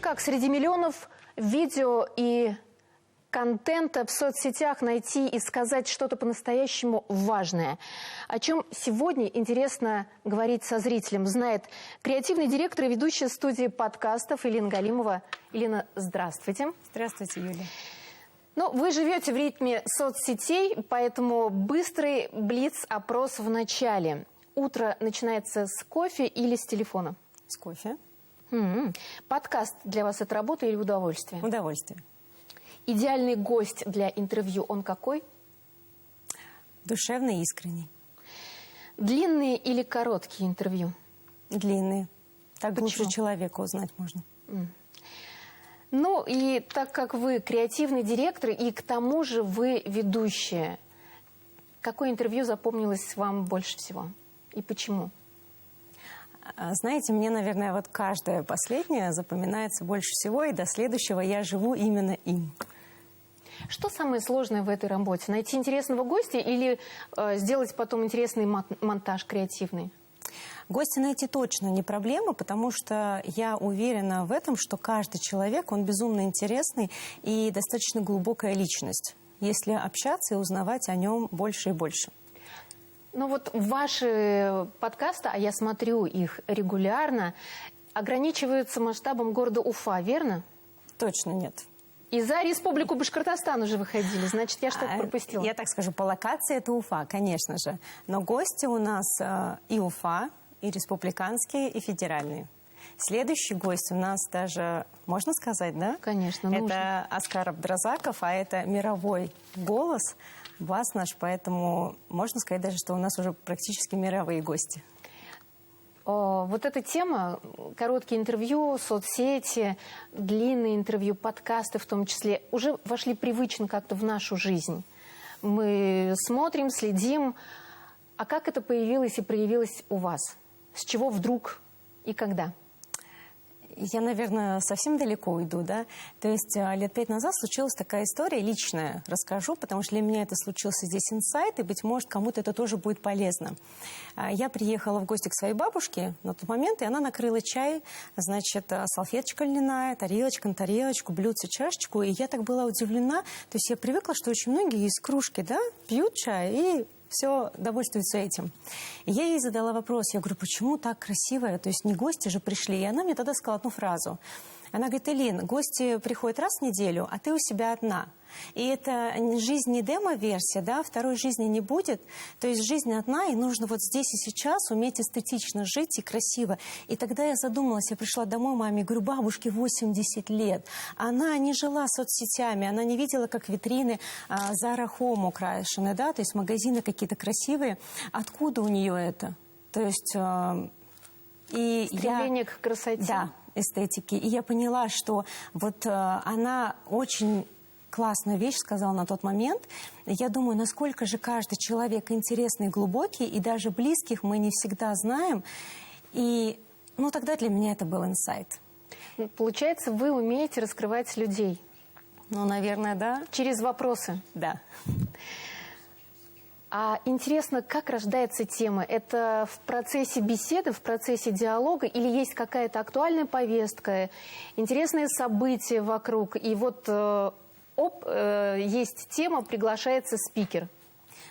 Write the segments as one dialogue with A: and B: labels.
A: Как среди миллионов видео и контента в соцсетях найти и сказать что-то по-настоящему важное? О чем сегодня интересно говорить со зрителем, знает креативный директор и ведущая студии подкастов Илина Галимова. Илина, здравствуйте.
B: Здравствуйте, Юлия.
A: Ну, вы живете в ритме соцсетей, поэтому быстрый блиц-опрос в начале. Утро начинается с кофе или с телефона?
B: С кофе.
A: Подкаст для вас это работа или удовольствие?
B: Удовольствие.
A: Идеальный гость для интервью, он какой?
B: Душевный и искренний.
A: Длинные или короткие интервью?
B: Длинные. Так
A: Почему?
B: лучше человека узнать можно.
A: Ну и так как вы креативный директор и к тому же вы ведущая, какое интервью запомнилось вам больше всего и почему?
B: Знаете, мне, наверное, вот каждое последнее запоминается больше всего, и до следующего я живу именно им.
A: Что самое сложное в этой работе? Найти интересного гостя или сделать потом интересный монтаж креативный?
B: Гостя найти точно не проблема, потому что я уверена в этом, что каждый человек, он безумно интересный и достаточно глубокая личность, если общаться и узнавать о нем больше и больше.
A: Ну вот ваши подкасты, а я смотрю их регулярно, ограничиваются масштабом города Уфа, верно?
B: Точно нет.
A: И за Республику Башкортостан уже выходили, значит, я что-то пропустила.
B: Я так скажу, по локации это Уфа, конечно же. Но гости у нас и Уфа, и республиканские, и федеральные. Следующий гость у нас даже, можно сказать, да?
A: Конечно,
B: нужно.
A: нужно.
B: Это Оскар Абдразаков, а это мировой голос, бас наш, поэтому можно сказать даже, что у нас уже практически мировые гости.
A: Вот эта тема, короткие интервью, соцсети, длинные интервью, подкасты в том числе, уже вошли привычно как-то в нашу жизнь. Мы смотрим, следим. А как это появилось и проявилось у вас? С чего вдруг и когда?
B: Я, наверное, совсем далеко уйду, да? То есть лет 5 назад случилась такая история личная, расскажу, потому что для меня это случился здесь инсайт, и, быть может, кому-то это тоже будет полезно. Я приехала в гости к своей бабушке на тот момент, и она накрыла чай, значит, салфеточка льняная, тарелочка на тарелочку, блюдце, чашечку, и я так была удивлена, то есть я привыкла, что очень многие из кружки, да, пьют чай и все довольствуются этим. И я ей задала вопрос, я говорю, почему так красиво, то есть не гости же пришли, и она мне тогда сказала одну фразу. Она говорит, Илин, гости приходят раз в неделю, а ты у себя одна. И это жизнь не демо-версия, да, второй жизни не будет. То есть жизнь одна, и нужно вот здесь и сейчас уметь эстетично жить и красиво. И тогда я задумалась, я пришла домой маме, говорю, бабушке 80 лет. Она не жила соцсетями, она не видела, как витрины Zara Home украшены, да, то есть магазины какие-то красивые. Откуда у нее это? То есть...
A: Стремление к красоте.
B: Да, эстетики. И я поняла, что вот она очень классную вещь сказала на тот момент. Я думаю, насколько же каждый человек интересный, глубокий, и даже близких мы не всегда знаем. И, ну, тогда для меня это был инсайт.
A: Получается, вы умеете раскрывать людей?
B: Ну, наверное, да.
A: Через вопросы?
B: Да.
A: А интересно, как рождается тема? Это в процессе беседы, в процессе диалога, или есть какая-то актуальная повестка, интересные события вокруг, и вот есть тема, приглашается спикер?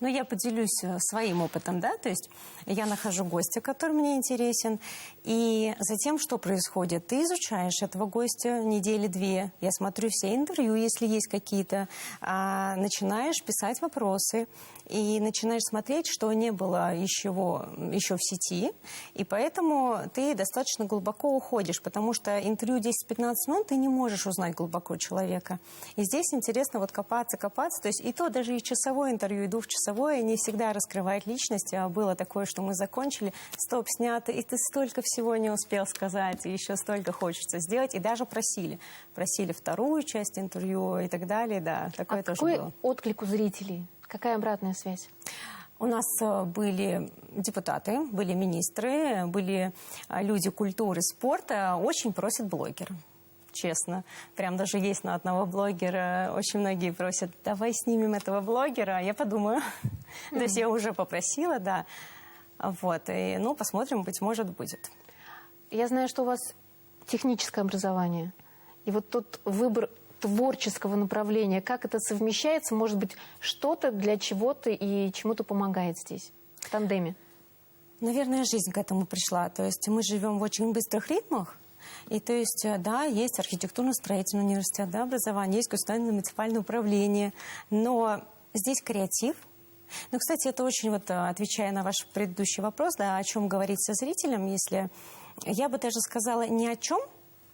B: Но я поделюсь своим опытом, да, то есть я нахожу гостя, который мне интересен, и затем что происходит? Ты изучаешь этого гостя недели-две, я смотрю все интервью, если есть какие-то, начинаешь писать вопросы, и начинаешь смотреть, что не было еще в сети, и поэтому ты достаточно глубоко уходишь, потому что интервью 10-15 минут ты не можешь узнать глубоко человека. И здесь интересно вот копаться, то есть и то даже и часовое интервью, и двухчасовое не всегда раскрывает личность, а было такое, что мы закончили, стоп, снято, и ты столько всего не успел сказать, и еще столько хочется сделать, и даже просили вторую часть интервью и так далее, да, такое тоже было.
A: Какой отклик у зрителей? Какая обратная связь?
B: У нас были депутаты, были министры, были люди культуры, спорта, очень просят блогера. Честно. Прям даже есть на одного блогера, очень многие просят, давай снимем этого блогера, я подумаю. То есть я уже попросила, да. Вот, и, ну, посмотрим, быть может, будет.
A: Я знаю, что у вас техническое образование. И вот тот выбор творческого направления, как это совмещается, может быть, что-то для чего-то и чему-то помогает здесь, в тандеме?
B: Наверное, жизнь к этому пришла. То есть мы живем в очень быстрых ритмах. И то есть, да, есть архитектурно-строительный университет, да, образование, есть государственное муниципальное управление, но здесь креатив. Ну, кстати, это очень, вот, отвечая на ваш предыдущий вопрос, да, о чем говорить со зрителем, если я бы даже сказала не о чем,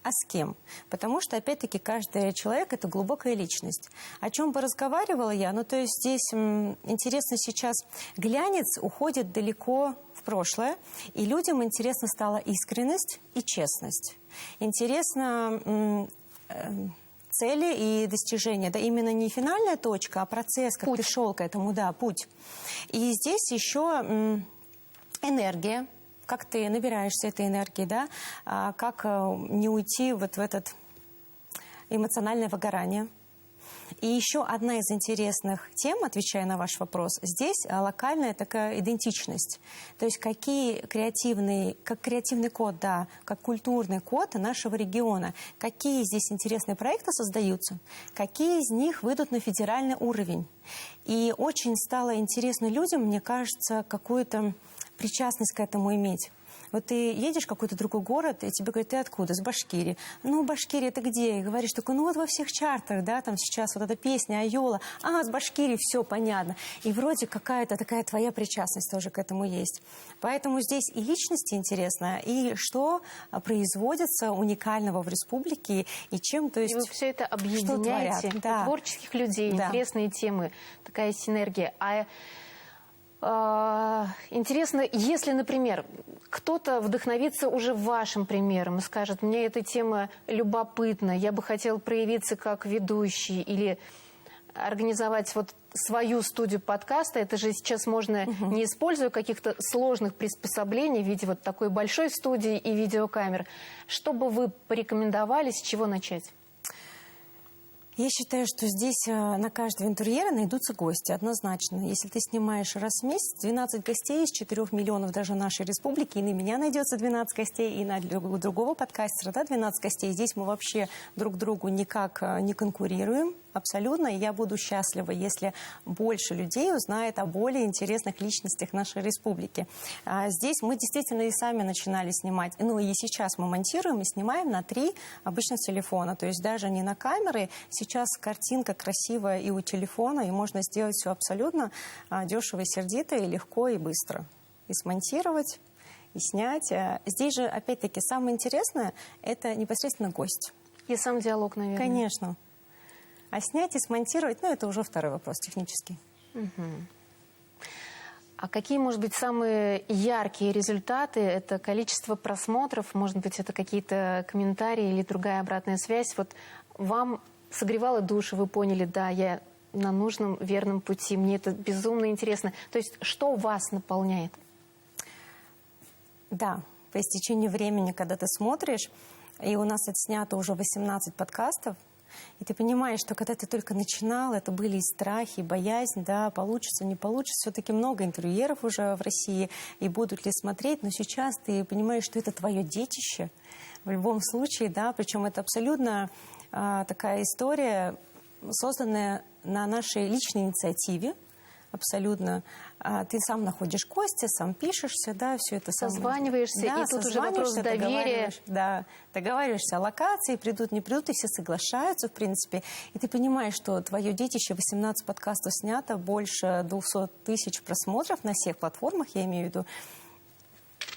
B: а с кем. Потому что, опять-таки, каждый человек – это глубокая личность. О чем бы разговаривала я? Ну, то есть здесь интересно сейчас, глянец уходит далеко в прошлое, и людям интересно стала искренность и честность. Интересно цели и достижения. Да, именно не финальная точка, а процесс, как
A: путь.
B: ты шел к этому, да, путь. И здесь еще энергия. Как ты набираешься этой энергии, да? Как не уйти вот в этот эмоциональное выгорание. И еще одна из интересных тем, отвечая на ваш вопрос, здесь локальная такая идентичность. То есть как креативный код, да, как культурный код нашего региона. Какие здесь интересные проекты создаются, какие из них выйдут на федеральный уровень. И очень стало интересно людям, мне кажется, какую-то причастность к этому иметь. Вот ты едешь в какой-то другой город, и тебе говорят, ты откуда? С Башкирии. Ну, Башкирия это где? И говоришь, такой, ну вот во всех чартах, да, там сейчас вот эта песня Айола. А, с Башкирии, все понятно. И вроде какая-то такая твоя причастность тоже к этому есть. Поэтому здесь и личности интересно, и что производится уникального в республике, и чем, то есть,
A: И вы все это объединяете,
B: да.
A: творческих людей,
B: Да.
A: интересные темы, такая синергия. Интересно, если, например, кто-то вдохновится уже вашим примером и скажет, мне эта тема любопытна, я бы хотел проявиться как ведущий или организовать вот свою студию подкаста. Это же сейчас можно, не используя каких-то сложных приспособлений в виде вот такой большой студии и видеокамер. Что бы вы порекомендовали, с чего начать?
B: Я считаю, что здесь на каждого интерьера найдутся гости, однозначно. Если ты снимаешь раз в месяц, 12 гостей из 4 миллионов даже нашей республики, и на меня найдется 12 гостей, и на другого подкастера, да, 12 гостей. Здесь мы вообще друг другу никак не конкурируем. Абсолютно. И я буду счастлива, если больше людей узнает о более интересных личностях нашей республики. Здесь мы действительно и сами начинали снимать. Ну и сейчас мы монтируем и снимаем на 3 обычных телефона. То есть даже не на камеры. Сейчас картинка красивая и у телефона, и можно сделать все абсолютно дешево и сердито, и легко, и быстро. И смонтировать, и снять. Здесь же, опять-таки, самое интересное – это непосредственно гость.
A: И сам диалог, наверное.
B: Конечно. А снять и смонтировать, ну, это уже второй вопрос технический.
A: А какие, может быть, самые яркие результаты? Это количество просмотров, может быть, это какие-то комментарии или другая обратная связь? Вот вам согревало душу, вы поняли, да, я на нужном, верном пути, мне это безумно интересно. То есть что вас наполняет?
B: Да, по истечении времени, когда ты смотришь, и у нас отснято уже 18 подкастов, и ты понимаешь, что когда ты только начинал, это были и страхи, и боязнь, да, получится, не получится. Все-таки много интервьюеров уже в России, и будут ли смотреть, но сейчас ты понимаешь, что это твое детище в любом случае, да, причем это абсолютно такая история, созданная на нашей личной инициативе, абсолютно. Ты сам находишь гостя, сам пишешься, да, все это сам.
A: Созваниваешься,
B: да,
A: и тут уже вопрос доверия.
B: Да, договариваешься о локации, придут, не придут, и все соглашаются, в принципе. И ты понимаешь, что твое детище, 18 подкастов снято, больше 200 тысяч просмотров на всех платформах, я имею в виду.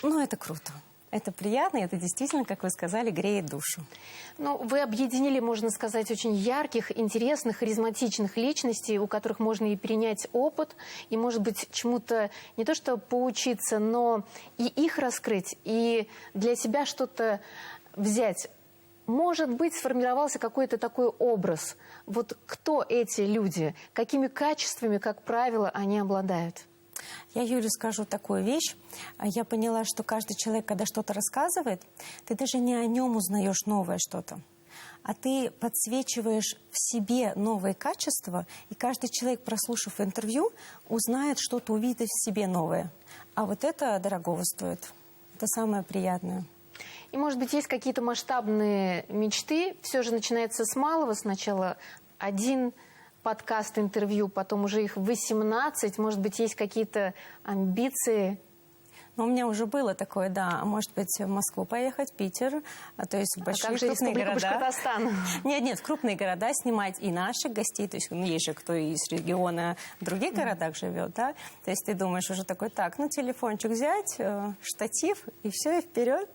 B: Ну, это круто. Это приятно, и это действительно, как вы сказали, греет душу.
A: Ну, вы объединили, можно сказать, очень ярких, интересных, харизматичных личностей, у которых можно и перенять опыт, и, может быть, чему-то не то что поучиться, но и их раскрыть, и для себя что-то взять. Может быть, сформировался какой-то такой образ. Вот кто эти люди, какими качествами, как правило, они обладают?
B: Я, Юле, скажу такую вещь. Я поняла, что каждый человек, когда что-то рассказывает, ты даже не о нем узнаешь новое что-то, а ты подсвечиваешь в себе новые качества, и каждый человек, прослушав интервью, узнает что-то, увидит в себе новое. А вот это дорогого стоит. Это самое приятное.
A: И, может быть, есть какие-то масштабные мечты. Все же начинается с малого. Сначала один подкаст, интервью, потом уже их 18. Может быть, есть какие-то амбиции?
B: Ну, у меня уже было такое, да. Может быть, в Москву поехать, Питер, то есть в большие
A: как же
B: крупные
A: Республика
B: города.
A: Башкортостан?
B: Нет, в крупные города снимать и наших гостей, то есть есть же кто из региона в других городах живет, да. То есть ты думаешь уже такой, так, ну, телефончик взять, штатив, и все, и вперед.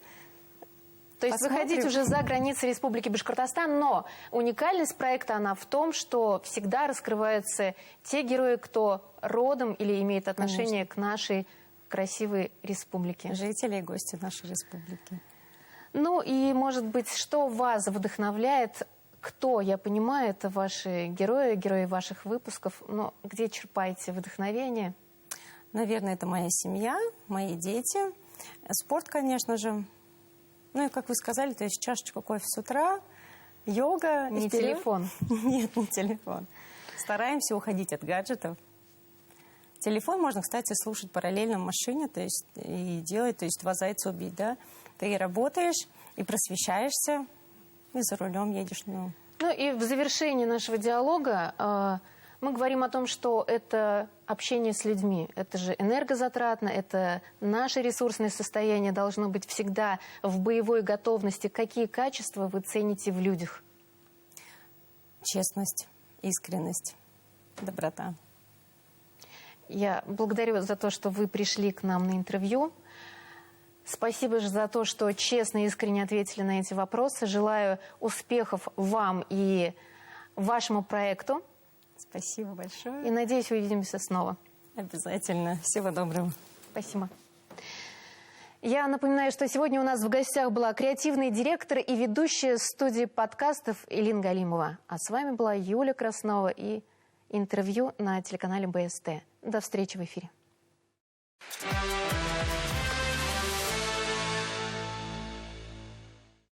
A: То есть выходить уже за границы Республики Башкортостан, но уникальность проекта она в том, что всегда раскрываются те герои, кто родом или имеет отношение к нашей красивой республике.
B: Жители и гости нашей республики.
A: Ну и, может быть, что вас вдохновляет? Кто, я понимаю, это ваши герои ваших выпусков, но где черпаете вдохновение?
B: Наверное, это моя семья, мои дети, спорт, конечно же. Ну и, как вы сказали, то есть чашечку кофе с утра, йога.
A: Не телефон.
B: Нет, не телефон. Стараемся уходить от гаджетов. Телефон можно, кстати, слушать параллельно в машине, то есть и делать, то есть два зайца убить, да. Ты и работаешь, и просвещаешься, и за рулем едешь. Ну
A: и в завершении нашего диалога мы говорим о том, что это общение с людьми. Это же энергозатратно, это наше ресурсное состояние должно быть всегда в боевой готовности. Какие качества вы цените в людях?
B: Честность, искренность, доброта.
A: Я благодарю за то, что вы пришли к нам на интервью. Спасибо же за то, что честно и искренне ответили на эти вопросы. Желаю успехов вам и вашему проекту.
B: Спасибо большое.
A: И надеюсь, увидимся снова.
B: Обязательно. Всего доброго.
A: Спасибо. Я напоминаю, что сегодня у нас в гостях была креативный директор и ведущая студии подкастов Илина Галимова. А с вами была Юлия Краснова и интервью на телеканале БСТ. До встречи в эфире.